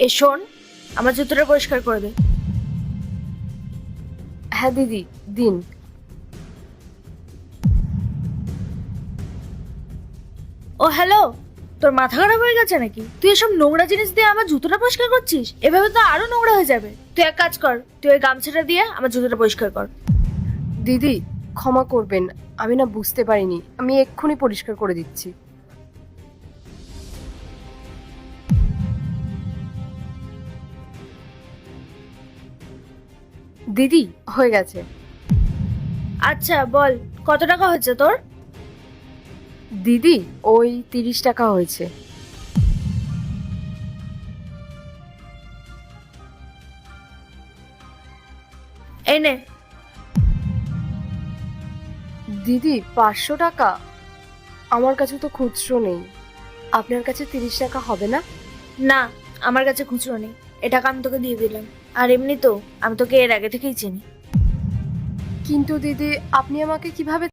শোন, আমার জুতোটা পরিষ্কার করে দে। হ্যাঁ দিদি, দিন। ও হ্যালো, তোর মাথা খারাপ হয়ে গেছে নাকি? তুই এসব নোংরা জিনিস দিয়ে আমার জুতোটা পরিষ্কার করছিস? এভাবে তো আরো নোংরা হয়ে যাবে। তুই এক কাজ কর, তুই ওই গামছাটা দিয়ে আমার জুতোটা পরিষ্কার কর। দিদি ক্ষমা করবেন, আমি না বুঝতে পারিনি, আমি এক্ষুনি পরিষ্কার করে দিচ্ছি। দিদি হয়ে গেছে। আচ্ছা বল, কত টাকা হচ্ছে তোর? দিদি ওই 30 টাকা হয়েছে। এই নে। দিদি 500 টাকা? আমার কাছে তো খুচরো নেই, আপনার কাছে 30 টাকা হবে না? না, আমার কাছে খুচরো নেই। এ টাকা আমি তোকে দিয়ে দিলাম। আর এমনি তো আমি তোকে এর আগে থেকেই চিনি। কিন্তু দিদি আপনি আমাকে কিভাবে